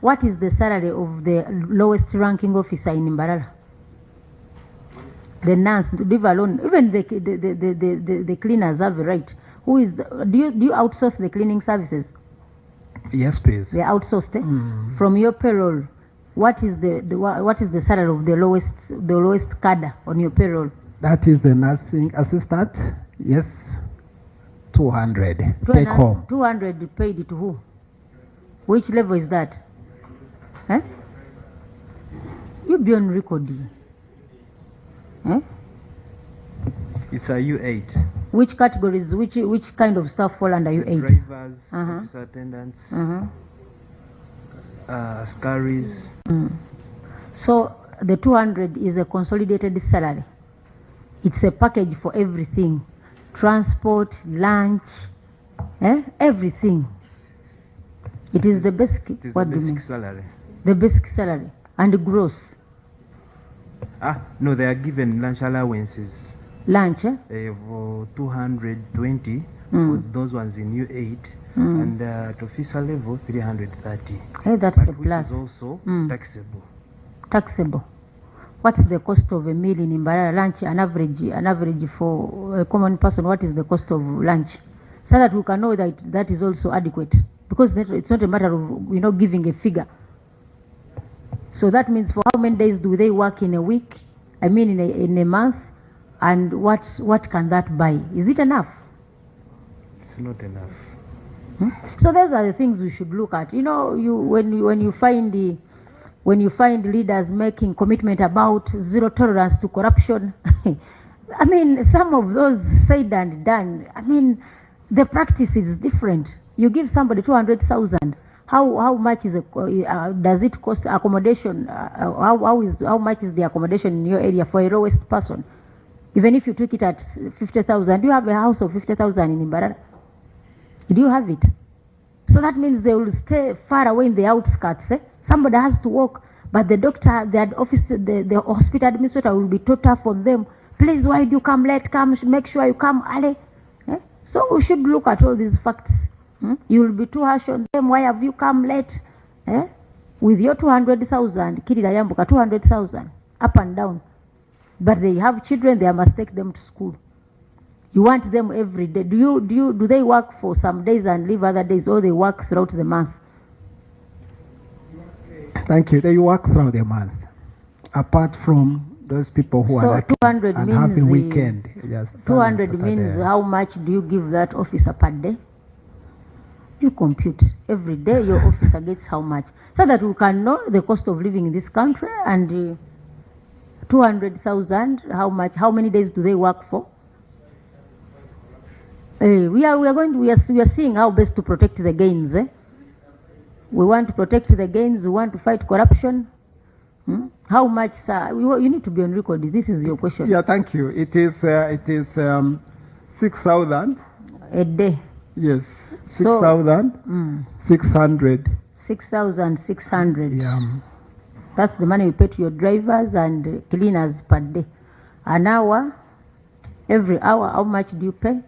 what is the salary of the lowest ranking officer in Mbarara? The nurse, leave alone, even the cleaners have a right. Who is, do you outsource the cleaning services? Yes, please. They are outsourced, eh? From your payroll, what is the salary of the lowest cadre on your payroll? That is the nursing assistant. Yes, 200. Take home. 200 paid to who? Which level is that? Eh? You be on record. Eh? It's a U8. Which categories, which kind of staff fall under U8? Drivers, office attendants, scaries. So the 200 is a consolidated salary. It's a package for everything. Transport, lunch, everything. It is the basic, It is what the do you mean? basic salary. The basic salary and gross. No, they are given lunch allowances. Lunch, For 220 for those ones in U8, and at officer level 330. Hey, that's But a which plus. is also taxable. Taxable. What's the cost of a meal in Mbarara? Lunch, an average for a common person, what is the cost of lunch? So that we can know that that is also adequate. Because it's not a matter of, giving a figure. So that means for how many days do they work in a week? I mean in a month? And what can that buy? Is it enough? It's not enough. So those are the things we should look at. When you find leaders making commitment about zero tolerance to corruption, I mean, some of those said and done. I mean, the practice is different. You give somebody 200,000. How much is does it cost accommodation? How much is the accommodation in your area for a lowest person? Even if you took it at 50,000, do you have a house of 50,000 in Mbarara? Do you have it? So that means they will stay far away in the outskirts. Somebody has to walk, but the doctor, the hospital administrator will be too tough on them. Please, why do you come late? Come, make sure you come early. So we should look at all these facts. You will be too harsh on them. Why have you come late? With your 200,000, Kirira Yambuka, 200,000, up and down. But they have children, they must take them to school. You want them every day. Do they work for some days and leave other days, or they work throughout the month? Thank you. They work throughout the month. Apart from those people who are lucky 200 and means having weekend. Yes, 200 means how much do you give that officer per day? You compute every day your officer gets how much, so that we can know the cost of living in this country. And 200,000, how many days do they work for? We are seeing how best to protect the gains. We want to protect the gains. We want to fight corruption. How much, sir? You need to be on record. This is your question. Yeah, thank you. It is 6,000 a day. Yes, 6,000 600. 6,600. Yeah. That's the money you pay to your drivers and cleaners per day. An hour, every hour, how much do you pay?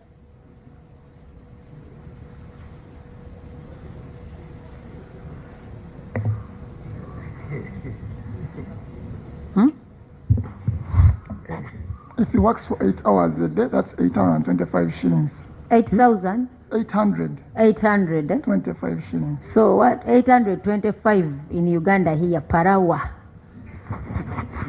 If he works for 8 hours a day, that's 825 shillings. 8,000? 800. 800. 25 shillings. So what? 825 in Uganda here per hour.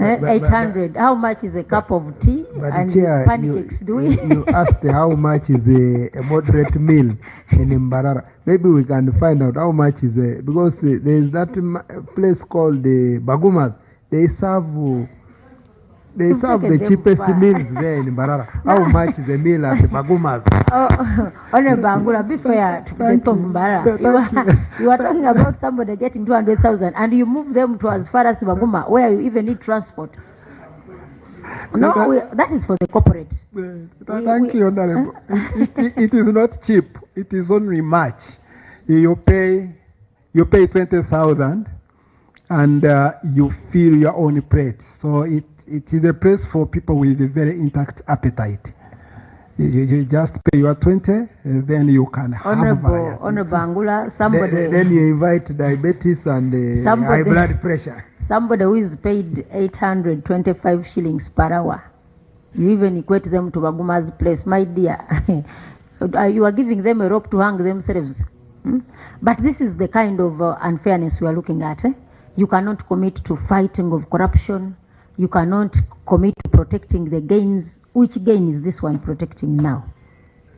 800. How much is a cup of tea and Chair, pancakes? you asked how much is a moderate meal in Mbarara. Maybe we can find out how much is because there is that place called the Bagumas. They serve the cheapest meals there in Mbarara. How much is a meal at the Bagumas? Honorable Bangula, be fair to the Mbarara. You are talking about somebody getting 200,000 and you move them to as far as Baguma, where you even need transport. No, that is for the corporate. Thank you, Honorable. It is not cheap. It is only much. You pay 20,000 and you fill your own plate. So it is a place for people with a very intact appetite. You just pay your 20, then you can have variety. Honorable Angula, somebody, Then you invite diabetes and high Somebody- blood pressure. somebody who is paid 825 shillings per hour, you even equate them to Baguma's place, my dear. You are giving them a rope to hang themselves. Hmm? But this is the kind of unfairness we are looking at. You cannot commit to fighting of corruption. You cannot commit to protecting the gains. Which gain is this one protecting now?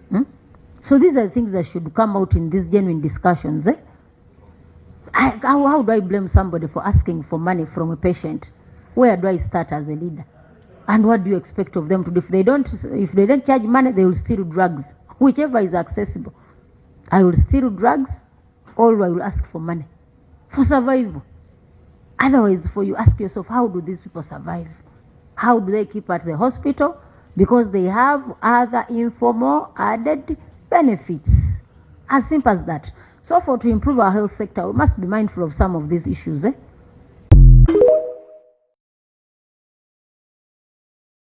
Hmm? So these are things that should come out in these genuine discussions. How do I blame somebody for asking for money from a patient? Where do I start as a leader? And what do you expect of them to do? If they don't charge money, they will steal drugs, whichever is accessible. I will steal drugs, or I will ask for money for survival. Otherwise, for you ask yourself, how do these people survive? How do they keep at the hospital? Because they have other informal added benefits. As simple as that. So to improve our health sector, we must be mindful of some of these issues.